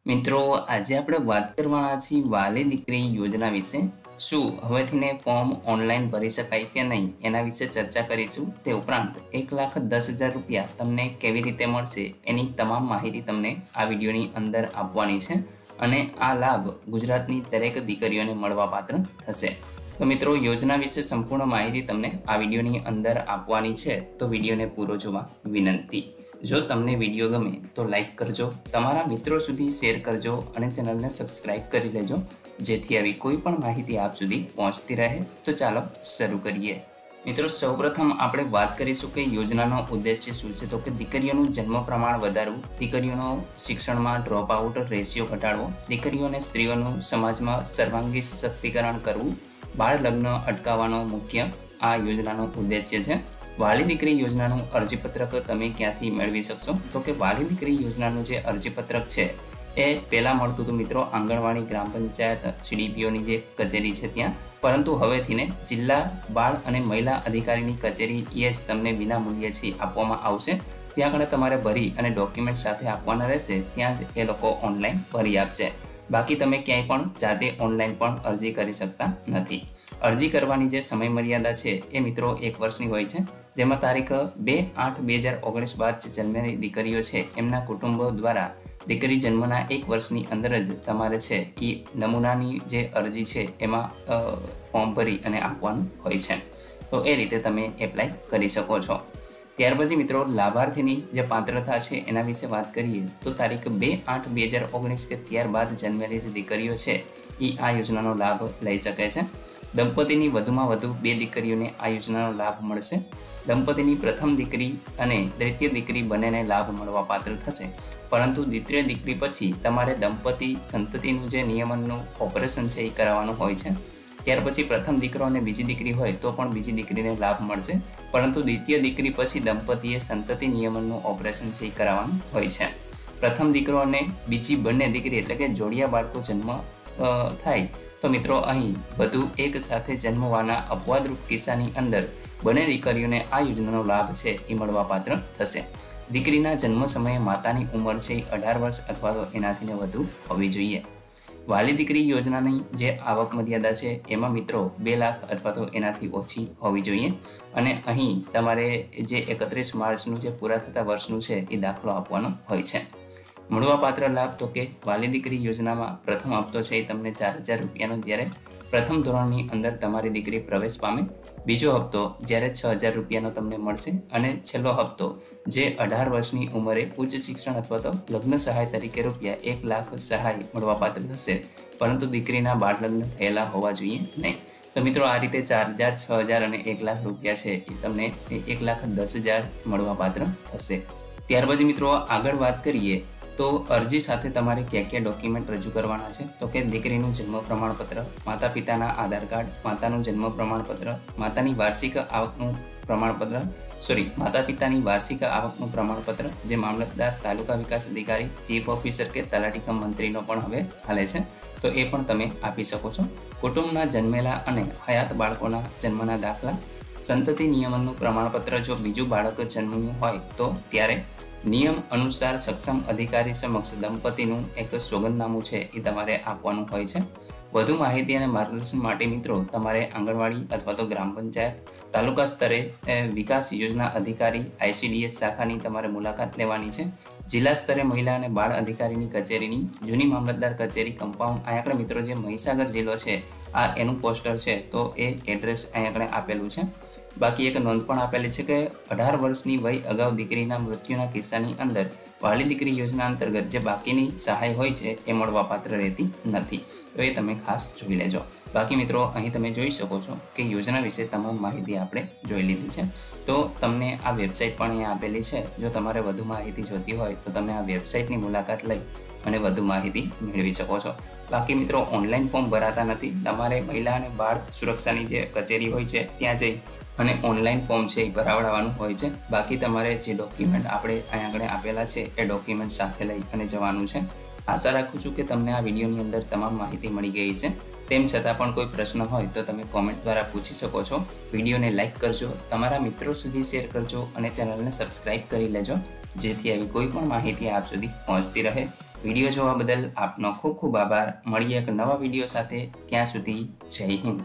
મિત્રો આજે આપણે વાત કરવાના છીએ વાલી દીકરી યોજના વિશે। શું હવેથીને ફોર્મ ઓનલાઈન ભરી શકાય કે નહીં એના વિશે ચર્ચા કરીશું। તે ઉપરાંત 1,10,000 રૂપિયા તમને કેવી રીતે મળશે એની તમામ માહિતી તમને આ વિડીયોની અંદર આપવાની છે અને આ લાભ ગુજરાતની દરેક દીકરીઓને મળવાપાત્ર થશે। તો મિત્રો યોજના વિશે સંપૂર્ણ માહિતી તમને આ વિડીયોની અંદર આપવાની છે, તો વિડીયોને પૂરો જોવા વિનંતી। જો તમને વિડીયો ગમે તો લાઈક કરજો, તમારા મિત્રો સુધી શેર કરજો અને ચેનલને સબસ્ક્રાઇબ કરી લેજો, જેથી આવી કોઈ પણ માહિતી આપ સુધી પહોંચતી રહે। તો ચાલો શરૂ કરીએ। મિત્રો સૌપ્રથમ આપણે વાત કરીશું કે યોજનાનો ઉદ્દેશ્ય શું છે। તો કે દીકરીઓનું જન્મ પ્રમાણ વધારવું, દીકરીઓનો શિક્ષણમાં ડ્રોપ આઉટ રેશિયો ઘટાડવો, દીકરીઓને સ્ત્રીઓનું સમાજમાં સર્વાંગી સશક્તિકરણ કરવું, બાળ લગ્ન અટકાવવાનો મુખ્ય આ યોજનાનો ઉદ્દેશ્ય છે। વાલી દીકરી યોજનાનું અરજીપત્રક તમે ક્યાંથી મેળવી શકશો? તો કે વાલી દીકરી યોજનાનું જે અરજીપત્રક છે એ પહેલાં મળતું હતું મિત્રો આંગણવાડી, ગ્રામ પંચાયત, CDPOની જે કચેરી છે ત્યાં, પરંતુ હવેથીને જિલ્લા બાળ અને મહિલા અધિકારીની કચેરી એ જ તમને વિના મૂલ્યેથી આપવામાં આવશે। ત્યાં આગળ તમારે ભરી અને ડોક્યુમેન્ટ સાથે આપવાના રહેશે, ત્યાં જ એ લોકો ઓનલાઈન ભરી આપશે। બાકી તમે ક્યાંય પણ જાતે ઓનલાઈન પણ અરજી કરી શકતા નથી। અરજી કરવાની જે સમય મર્યાદા છે એ મિત્રો 1 વર્ષની હોય છે, જેમાં તારીખ 2/8/2019 બાદ જે જન્મેલી દીકરીઓ છે એમના કુટુંબો દ્વારા દીકરી જન્મના 1 વર્ષની અંદર જ તમારે છે એ નમૂનાની જે અરજી છે એમાં ફોર્મ ભરી અને આપવાનું હોય છે। તો એ રીતે તમે એપ્લાય કરી શકો છો। ત્યાર પછી મિત્રો લાભાર્થીની જે પાત્રતા છે એના વિશે વાત કરીએ તો તારીખ 2/8/2019 કે ત્યારબાદ જન્મેલી જે દીકરીઓ છે એ આ યોજનાનો લાભ લઈ શકે છે। દંપતીની વધુમાં વધુ 2 દીકરીઓને આ યોજનાનો લાભ મળશે। દંપતીની પ્રથમ દીકરી અને દ્વિતીય દીકરી બંનેને લાભ મળવા પાત્ર થશે, પરંતુ દ્વિતીય દીકરી પછી તમારે દંપતી સંતતિનું જે નિયમનનું ઓપરેશન છે એ કરાવવાનું હોય છે। ત્યાર પછી પ્રથમ દીકરો અને બીજી દીકરી હોય તો પણ બીજી દીકરીને લાભ મળશે, પરંતુ દ્વિતીય દીકરી પછી દંપતીએ સંતતિ નિયમનનું ઓપરેશન છે એ કરાવવાનું હોય છે। પ્રથમ દીકરો અને બીજી બંને દીકરી એટલે કે જોડિયા બાળકો જન્મ થાય તો મિત્રો અહીં વધુ એક સાથે જન્મવાના અપવાદરૂપ કિસ્સાની અંદર બંને દીકરીઓને આ યોજનાનો લાભ છે એ મળવાપાત્ર થશે। દીકરીના જન્મ સમયે માતાની ઉંમર છે એ 18 વર્ષ અથવા તો એનાથીને વધુ હોવી જોઈએ। વાલી દીકરી યોજનાની જે આવક મર્યાદા છે એમાં મિત્રો 2 લાખ અથવા તો એનાથી ઓછી હોવી જોઈએ અને અહીં તમારે જે 31 માર્ચનું જે પૂરા થતા વર્ષનું છે એ દાખલો આપવાનો હોય છે। મળવાપાત્ર લાભ તો કે વાલી દીકરી યોજનામાં પ્રથમ હપ્તો છે એ તમને 4,000 રૂપિયાનો જ્યારે પ્રથમ ધોરણની અંદર તમારી દીકરી પ્રવેશ પામે, બીજો હપ્તો જ્યારે 6,000 રૂપિયાનો તમને મળશે અને છેલ્લો હપ્તો જે 18 વર્ષની ઉંમરે ઉચ્ચ શિક્ષણ અથવા તો લગ્ન સહાય તરીકે રૂપિયા 1 લાખ સહાય મળવાપાત્ર થશે, પરંતુ દીકરીના બાળ લગ્ન થયેલા હોવા જોઈએ નહીં। તો મિત્રો આ રીતે 4,000, 6,000 અને 1 લાખ રૂપિયા છે એ તમને 1,10,000 મળવાપાત્ર થશે। ત્યાર પછી મિત્રો આગળ વાત કરીએ તો અરજી સાથે તમારે કયા ડોક્યુમેન્ટ રજૂ કરવાના છે। તો કે દીકરીનું જન્મ પ્રમાણપત્ર, માતા પિતાના આધાર કાર્ડ, માતાનું જન્મ પ્રમાણપત્ર, માતાની વાર્ષિક આવકનું પ્રમાણપત્ર, માતા પિતાની વાર્ષિક આવકનું પ્રમાણપત્ર જે મામલતદાર, તાલુકા વિકાસ અધિકારી, ચીફ ઓફિસર કે તલાટી કમ મંત્રીનો પણ હવે હાલે છે, તો એ પણ તમે આપી શકો છો। કુટુંબના જન્મેલા અને હયાત બાળકોના જન્મના દાખલા, સંતતિ નિયમનનું પ્રમાણપત્ર જો બીજું બાળક જન્મ્યું હોય તો ત્યારે નિયમ અનુસાર સક્ષમ અધિકારી સમક્ષ દંપતીનું એક સોગંદનામું છે એ તમારે આપવાનું હોય છે। વધુ માહિતી અને માર્ગદર્શન માટે મિત્રો તમારે આંગણવાડી અથવા તો ગ્રામ પંચાયત, તાલુકા સ્તરે વિકાસ યોજના અધિકારી ICDS શાખાની તમારે મુલાકાત લેવાની છે। જિલ્લા સ્તરે મહિલા અને બાળ અધિકારીની કચેરીની જૂની મામલતદાર કચેરી કમ્પાઉન્ડ, અહીંયા આગળ મિત્રો જે મહીસાગર જિલ્લો છે આ એનું પોસ્ટર છે તો એ એડ્રેસ અહીંયા આગળ આપેલું છે। બાકી એક નોંધ પણ આપેલી છે કે 18 વર્ષની વય અગાઉ દીકરીના મૃત્યુના કિસ્સાની અંદર વાલી દીકરી યોજના અંતર્ગત જે બાકીની સહાય હોય છે એ મળવાપાત્ર રહેતી નથી, તો એ તમે ખાસ જોઈ લેજો। બાકી મિત્રો અહીં તમે જોઈ શકો છો કે યોજના વિશે તમામ માહિતી આપણે જોઈ લીધી છે, તો તમને આ વેબસાઇટ પણ અહીંયા આપેલી છે। જો તમારે વધુ માહિતી જોતી હોય તો તમે આ વેબસાઇટની મુલાકાત લઈ અને વધુ માહિતી મેળવી શકો છો। બાકી મિત્રો ઓનલાઈન ફોર્મ ભરાતા નથી, તમારે મહિલા અને બાળ સુરક્ષાની જે કચેરી હોય છે ત્યાં જઈ અને ઓનલાઈન ફોર્મ છે એ ભરાવડાવવાનું હોય છે। બાકી તમારે જે ડોક્યુમેન્ટ આપણે અહીંયા આગળ આપેલા છે એ ડોક્યુમેન્ટ સાથે લઈ અને જવાનું છે। આશા રાખું છું કે તમને આ વિડીયોની અંદર તમામ માહિતી મળી ગઈ છે। તેમ છતાં પણ કોઈ પ્રશ્ન હોય તો તમે કોમેન્ટ દ્વારા પૂછી શકો છો। વિડીયોને લાઇક કરજો, તમારા મિત્રો સુધી શેર કરજો અને ચેનલને સબસ્ક્રાઇબ કરી લેજો, જેથી આવી કોઈ પણ માહિતી આપ સુધી પહોંચતી રહે। વિડીયો જોવા બદલ આપનો ખૂબ ખૂબ આભાર. મળીએ એક નવા વિડીયો સાથે. ત્યાં સુધી જય હિન્દ.